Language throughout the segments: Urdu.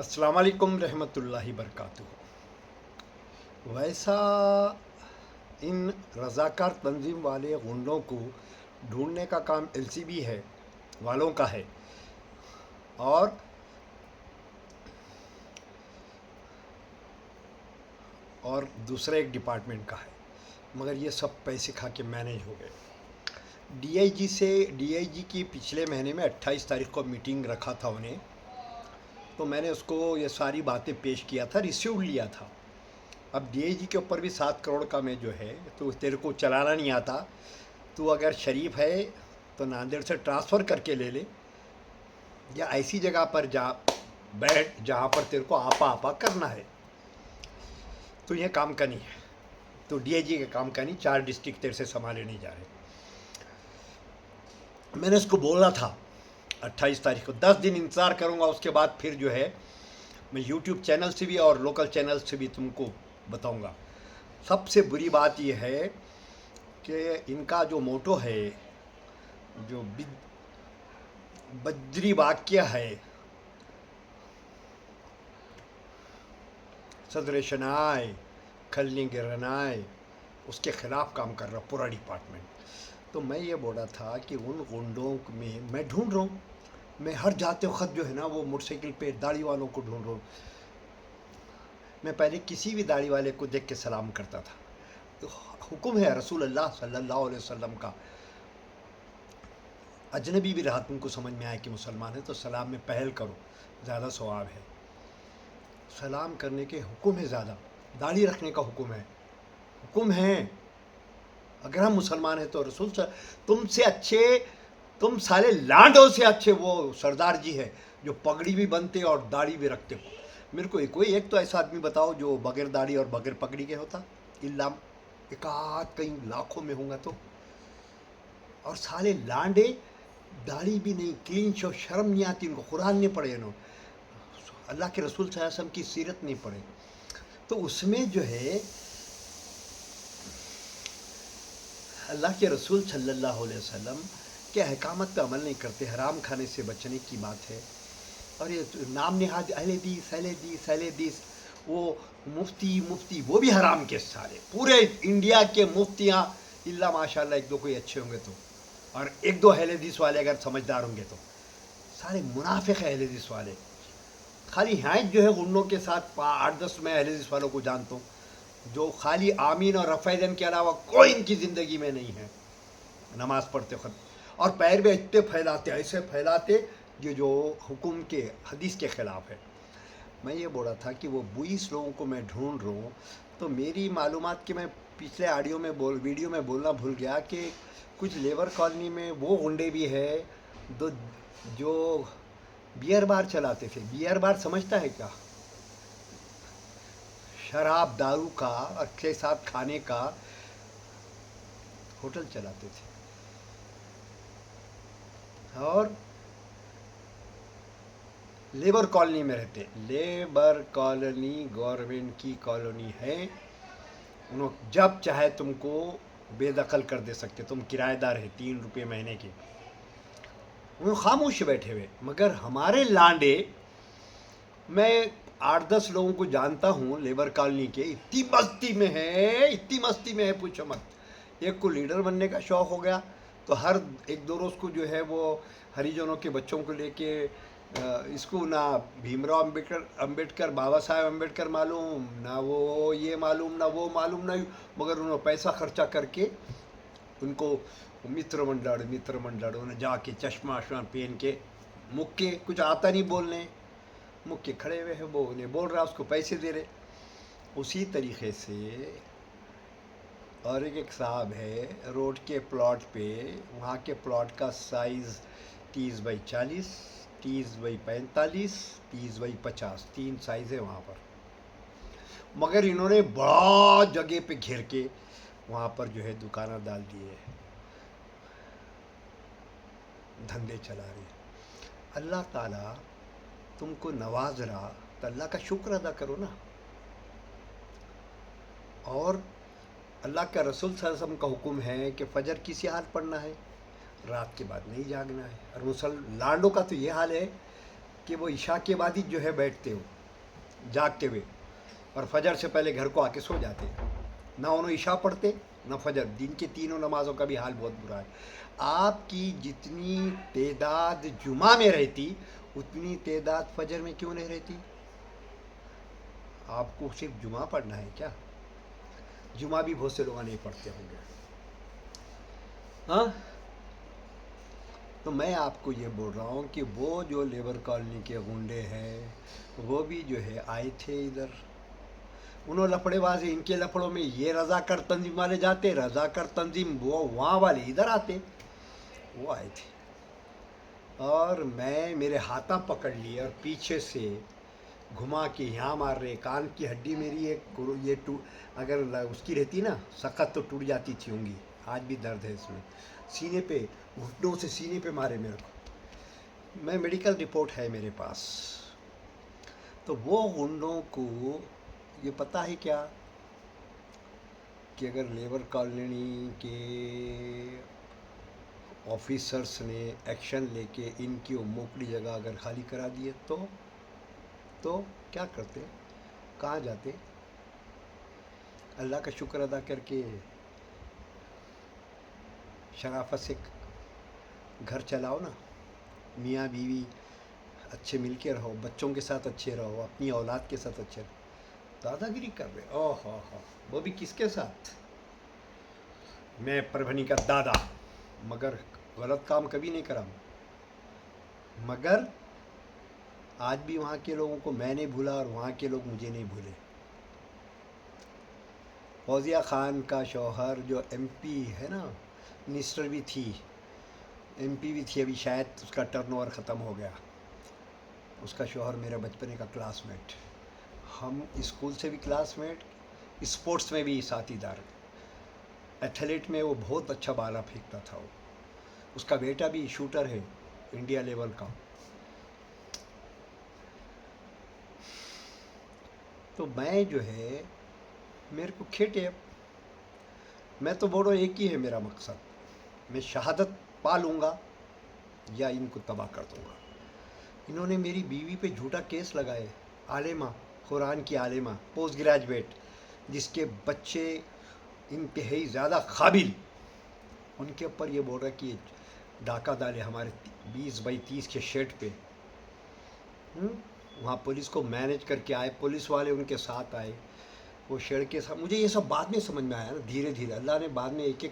السلام علیکم رحمۃ اللہ وبرکاتہ۔ ویسا ان رضاکار تنظیم والے غنڈوں کو ڈھونڈنے کا کام ایل سی بی ہے والوں کا ہے، اور دوسرے ایک ڈپارٹمنٹ کا ہے، مگر یہ سب پیسے کھا کے مینیج ہو گئے۔ ڈی آئی جی کی پچھلے مہینے میں 28 تاریخ کو میٹنگ رکھا تھا انہیں، تو میں نے اس کو یہ ساری باتیں پیش کیا تھا، ریسیو لیا تھا۔ اب ڈی آئی جی کے اوپر بھی 7 کروڑ کا میں جو ہے، تو تیرے کو چلانا نہیں آتا، تو اگر شریف ہے تو ناندیڑ سے ٹرانسفر کر کے لے لے، یا ایسی جگہ پر جا بیٹھ جہاں پر تیرے کو آپا کرنا ہے۔ تو یہ کام کا نہیں ہے، تو ڈی آئی جی کے کام کا نہیں، 4 ڈسٹرکٹ تیرے سے سنبھالے نہیں جا رہے۔ میں نے اس کو بولا تھا 28 تاریخ کو 10 دن انتظار کروں گا، اس کے بعد پھر جو ہے میں یوٹیوب چینل سے بھی اور لوکل چینل سے بھی تم کو بتاؤں گا۔ سب سے بری بات یہ ہے کہ ان کا جو موٹو ہے، جو بدری واقعہ ہے، صدر شنائے کھلنی گرنائے، اس کے خلاف کام کر رہا پورا ڈپارٹمنٹ۔ تو میں یہ بولا تھا کہ ان گنڈوں میں ڈھونڈ رہا ہوں، میں ہر جاتے وقت جو ہے نا وہ موٹر سائیکل پہ داڑھی والوں کو ڈھونڈ رہا ہوں۔ میں پہلے کسی بھی داڑھی والے کو دیکھ کے سلام کرتا تھا، تو حکم ہے رسول اللہ صلی اللہ علیہ وسلم کا، اجنبی بھی رہا تم کو سمجھ میں آئے کہ مسلمان ہے تو سلام میں پہل کرو، زیادہ ثواب ہے۔ سلام کرنے کے حکم ہے، زیادہ داڑھی رکھنے کا حکم ہے۔ اگر ہم مسلمان ہیں تو رسول تم سے اچھے، تم سارے لانڈوں سے اچھے وہ سردار جی ہے جو پگڑی بھی بنتے اور داڑھی بھی رکھتے ہو۔ میرے کو کوئی ایک تو ایسا آدمی بتاؤ جو بغیر داڑھی اور بغیر پگڑی کے ہوتا، ایک آدھ کہیں لاکھوں میں ہوں گا تو۔ اور سارے لانڈے داڑھی بھی نہیں، کلین شو، شرم نہیں آتی ان کو، قرآن نہیں پڑھے انہوں، اللہ کے رسول صلی اللہ علیہ وسلم کی سیرت نہیں پڑھے۔ تو اس میں جو ہے اللہ کے رسول صلی اللہ علیہ وسلم کے احکامات پہ عمل نہیں کرتے، حرام کھانے سے بچنے کی بات ہے۔ اور یہ نام نہاد اہل حدیث، وہ مفتی وہ بھی حرام کے سارے، پورے انڈیا کے مفتیاں اللہ ماشاء اللہ ایک دو کوئی اچھے ہوں گے تو، اور ایک دو اہل حدیث والے اگر سمجھدار ہوں گے تو، سارے منافق اہل حدیث والے۔ خالی ہیں جو ہے غنڈوں کے ساتھ 8-10 میں اہل حدیث والوں کو جانتا ہوں، جو خالی آمین اور رفع دین کے علاوہ کوئی ان کی زندگی میں نہیں ہے، نماز پڑھتے وقت، اور پیر بھی اتنے پھیلاتے، ایسے پھیلاتے یہ جو حکم کے حدیث کے خلاف ہے۔ میں یہ بولا تھا کہ وہ 22 لوگوں کو میں ڈھونڈ رہا ہوں، تو میری معلومات کہ میں پچھلے ویڈیو میں بولنا بھول گیا کہ کچھ لیبر کالونی میں وہ غنڈے بھی ہے جو بیئر بار چلاتے تھے۔ بیئر بار سمجھتا ہے کیا؟ شراب دارو کا اور کے ساتھ کھانے کا ہوٹل چلاتے تھے، اور لیبر کالونی میں رہتے۔ لیبر کالونی گورنمنٹ کی کالونی ہے، انہوں جب چاہے تم کو بے دخل کر دے سکتے، تم کرایہ دار ہے 3 روپے مہینے کے، انہوں خاموش بیٹھے ہوئے۔ مگر ہمارے لانڈے، میں 8-10 لوگوں کو جانتا ہوں لیبر کالونی کے، اتنی مستی میں ہے پوچھو مت۔ ایک کو لیڈر بننے کا شوق ہو گیا تو ہر ایک دو روز کو جو ہے وہ ہریجنوں کے بچوں کو لے کے اس کو نہ بھیم راؤ امبیڈکر بابا صاحب امبیڈکر معلوم، نہ وہ یہ معلوم، نہ وہ معلوم، نہ مگر انہوں نے پیسہ خرچہ کر کے ان کو متر منڈل انہیں جا کے چشمہ پہن کے، مکے کچھ آتا نہیں بولنے، مکے کھڑے ہوئے ہیں، وہ انہیں بول رہا، اس کو پیسے دے رہے۔ اسی طریقے سے اور ایک صاحب ہے روڈ کے پلاٹ پہ، وہاں کے پلاٹ کا size 30x40، 30x45، 30x50، 3 size ہے وہاں پر، مگر انہوں نے بڑا جگہ پہ گھیر کے وہاں پر جو ہے دکانیں ڈال دیے، دھندے چلا رہے۔ اللہ تعالیٰ تم کو نواز رہا تو اللہ کا شکر ادا کرو نا۔ اور اللہ کا رسول صلی اللہ علیہ وسلم کا حکم ہے کہ فجر کسی حال پڑھنا ہے، رات کے بعد نہیں جاگنا ہے۔ اور لانڈوں کا تو یہ حال ہے کہ وہ عشاء کے بعد ہی جو ہے بیٹھتے ہو جاگتے ہوئے، اور فجر سے پہلے گھر کو آ کے سو جاتے، نہ انہوں عشاء پڑھتے نہ فجر. دن کی تینوں نمازوں کا بھی حال بہت برا ہے. آپ کی جتنی تعداد جمعہ میں رہتی اتنی تعداد فجر میں کیوں نہیں رہتی؟ آپ کو صرف جمعہ پڑھنا ہے کیا؟ جمعہ بھی بہت سے لوگ نہیں پڑھتے ہوں گے. ہاں، تو میں آپ کو یہ بول رہا ہوں کہ وہ جو لیبر کالونی کے غنڈے ہیں وہ بھی جو ہے آئے تھے ادھر. انہوں لفڑے بازی، ان کے لفڑوں میں یہ رضاکار تنظیم والے جاتے، رضاکار تنظیم وہ وہاں والے ادھر آتے. وہ آئے تھے اور میں میرے ہاتھاں پکڑ لیے اور پیچھے سے گھما کے یہاں مار رہے. کان کی ہڈی میری یہ اگر اس کی رہتی نا سخت تو ٹوٹ جاتی تھی انگلی. آج بھی درد ہے اس میں. سینے پہ، گھٹنوں سے سینے پہ مارے میرے کو. میں میڈیکل رپورٹ ہے میرے پاس. تو وہ غنڈوں کو یہ پتہ ہے کیا کہ اگر لیبر کالونی کے آفیسرس نے ایکشن لے کے ان کی وہ موکلی جگہ اگر خالی کرا دیے تو کیا کرتے؟ کہاں جاتے؟ اللہ کا شکر ادا کر کے شرافت سے گھر چلاؤ نا. میاں بیوی اچھے مل کے رہو، بچوں کے ساتھ اچھے رہو، اپنی اولاد کے ساتھ اچھے رہو. دادا گیری کر رہے، او ہو، وہ بھی کس کے ساتھ؟ میں پربھنی کا دادا، مگر غلط کام کبھی نہیں کرا. مگر آج بھی وہاں کے لوگوں کو میں نہیں بھولا اور وہاں کے لوگ مجھے نہیں بھولے. فوزیہ خان کا شوہر جو ایم پی ہے نا، منسٹر بھی تھی، ایم پی بھی تھی، ابھی شاید اس کا ٹرن اوور ختم ہو گیا. اس کا شوہر میرا بچپنے کا کلاس میٹ، ہم اسکول سے بھی کلاس میٹ، اسپورٹس میں بھی ساتھی دار. ایتھلیٹ میں وہ بہت اچھا بالا پھینکتا تھا. وہ اس کا بیٹا بھی شوٹر ہے انڈیا لیول کا. تو میں جو ہے میرے کو کھیٹے. میں تو بولو ایک ہی ہے میرا مقصد، میں شہادت پا لوں گا یا ان کو تباہ کر دوں گا. انہوں نے میری بیوی پہ جھوٹا کیس لگائے. عالمہ، قرآن کی عالمہ، پوسٹ گریجویٹ، جس کے بچے انتہائی زیادہ قابل، ان کے اوپر یہ بول رہا کہ یہ ڈاکہ ڈالے ہمارے 20x30 کے شیڈ پہ. وہاں پولیس کو مینیج کر کے آئے، پولیس والے ان کے ساتھ آئے وہ شیڈ کے ساتھ. مجھے یہ سب بعد میں سمجھ میں آیا نا، دھیرے دھیرے اللہ نے بعد میں ایک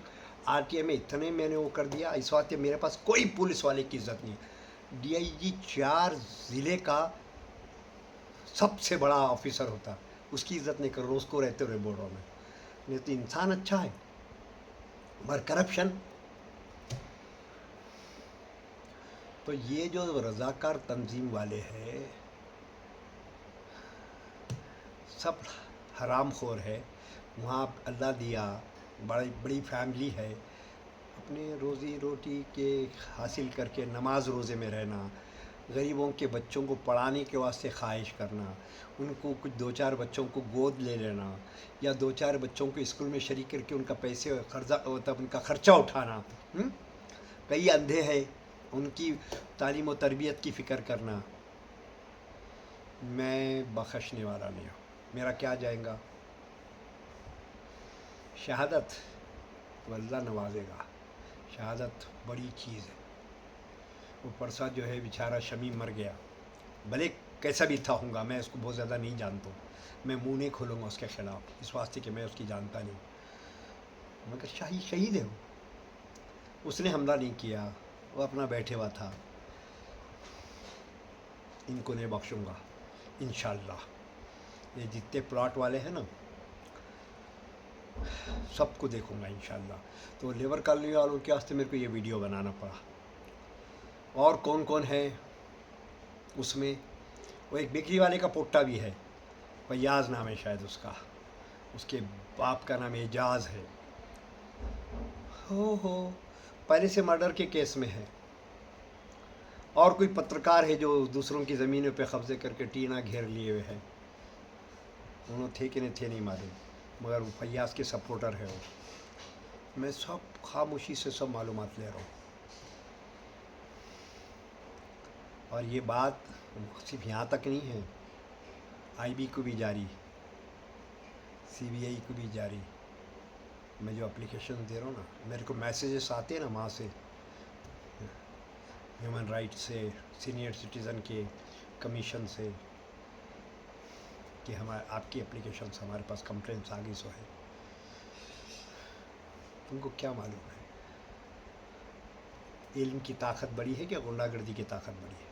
آر ٹی ایم میں اتنے میں نے وہ کر دیا. اس وقت میرے پاس کوئی پولیس والے کی عزت نہیں. ڈی آئی جی 4 ضلع کا سب سے بڑا آفیسر ہوتا، اس کی عزت نہیں کرو، اس کو رہتے ہوئے بول رہا ہوں میں. نہیں تو انسان اچھا ہے، مگر کرپشن. تو یہ جو رضاکار تنظیم والے ہیں سب حرام خور ہے. وہاں اللہ دیا بڑی فیملی ہے، اپنے روزی روٹی کے حاصل کر کے نماز روزے میں رہنا، غریبوں کے بچوں کو پڑھانے کے واسطے خواہش کرنا، ان کو کچھ 2-4 بچوں کو گود لے لینا یا 2-4 بچوں کو اسکول میں شریک کر کے ان کا پیسے قرضہ مطلب ان کا خرچہ اٹھانا. کئی اندھے ہیں، ان کی تعلیم و تربیت کی فکر کرنا. میں بخشنے والا نہیں ہوں، میرا کیا جائے گا. شہادت تو اللہ نوازے گا، شہادت بڑی چیز ہے. وہ پرسا جو ہے بیچارہ شمیم مر گیا، بھلے کیسا بھی تھا ہوں گا، میں اس کو بہت زیادہ نہیں جانتا ہوں، میں منہ نہیں کھولوں گا اس کے خلاف اس واسطے کہ میں اس کی جانتا نہیں. مگر شہید ہے وہ، اس نے حملہ نہیں کیا، وہ اپنا بیٹھے ہوا تھا. ان کو نہیں بخشوں گا انشاءاللہ. یہ جتنے پلاٹ والے ہیں نا سب کو دیکھوں گا انشاءاللہ. تو لیبر کالونی والوں کے واسطے میرے کو یہ ویڈیو بنانا پڑا. اور کون کون ہے اس میں؟ وہ ایک بیکری والے کا پوٹا بھی ہے، فیاض نام ہے شاید اس کا، اس کے باپ کا نام اعجاز ہے. ہو پہلے سے مرڈر کے کیس میں ہے. اور کوئی پترکار ہے جو دوسروں کی زمینوں پہ قبضے کر کے ٹینہ گھیر لیے ہوئے ہیں. انہوں تھے کہ نہیں تھے نہیں معلوم، مگر وہ فیاض کے سپورٹر ہے. وہ میں سب خاموشی سے سب معلومات لے رہا ہوں. اور یہ بات صرف یہاں تک نہیں ہے، آئی بی کو بھی جاری، سی بی آئی کو بھی جاری۔ میں جو اپلیکیشن دے رہا ہوں نا، میرے کو میسیجز آتے ہیں نا وہاں سے، ہیومن رائٹ سے، سینئر سٹیزن کے کمیشن سے، کہ ہمارے آپ کی اپلیکیشنس ہمارے پاس کمپلینٹس آ گئی سو ہے۔ تم کو کیا معلوم ہے علم کی طاقت بڑی ہے کہ غنڈہ گردی کی طاقت بڑی ہے؟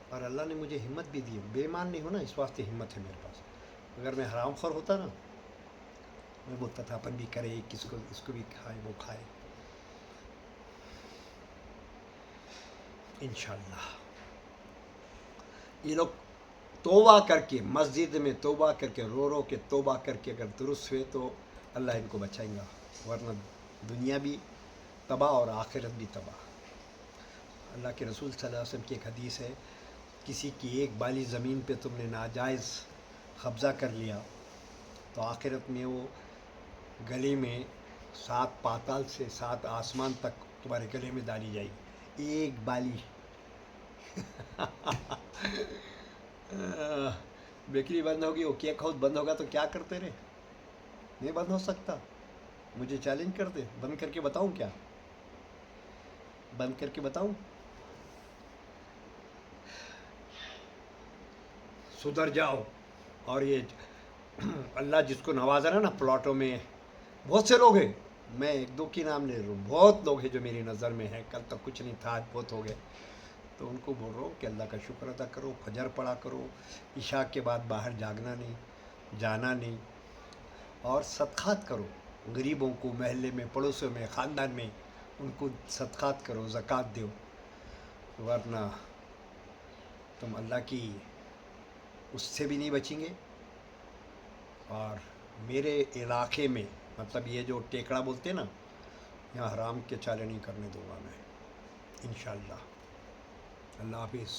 اور اللہ نے مجھے ہمت بھی دی، بے ایمان نہیں ہونا، اس واسطے ہمت ہے میرے پاس۔ اگر میں حرام خور ہوتا نا، میں بولتا تھا اپن بھی کرے، کس کو اس کو بھی کھائے، وہ کھائے۔ انشاءاللہ یہ لوگ توبہ کر کے، مسجد میں توبہ کر کے، رو رو کے توبہ کر کے اگر درست ہوئے تو اللہ ان کو بچائیں گا، ورنہ دنیا بھی تباہ اور آخرت بھی تباہ۔ اللہ کے رسول صلی اللہ علیہ وسلم کی ایک حدیث ہے، کسی کی ایک بالی زمین پہ تم نے ناجائز قبضہ کر لیا تو آخرت میں وہ گلے میں 7 پاتال سے 7 آسمان تک تمہارے گلے میں ڈالی جائے گی، ایک بالی۔ بیکری بند ہوگی، وہ کیک ہاؤس بند ہوگا تو کیا کرتے رہے؟ نہیں بند ہو سکتا۔ مجھے چیلنج کرتے، بند کر کے بتاؤں کیا؟ بند کر کے بتاؤں؟ سدھر جاؤ۔ اور یہ اللہ جس کو نوازا نا پلاٹوں میں، بہت سے لوگ ہیں، میں ایک دو کی نام لے رہا ہوں، بہت لوگ ہیں جو میری نظر میں ہیں، کل تک کچھ نہیں تھا، آج بہت ہو گئے، تو ان کو بول رہا ہوں کہ اللہ کا شکر ادا کرو، فجر پڑھا کرو، عشاء کے بعد باہر جاگنا نہیں، جانا نہیں، اور صدقات کرو، غریبوں کو، محلے میں، پڑوسوں میں، خاندان میں، ان کو صدقات کرو، زکوٰۃ دو، ورنہ تم اللہ کی اس سے بھی نہیں بچیں گے۔ اور میرے علاقے میں، مطلب یہ جو ٹیکڑا بولتے ہیں نا، یہاں حرام کے چالے نہیں کرنے دوں گا میں، انشاءاللہ۔ اللہ حافظ۔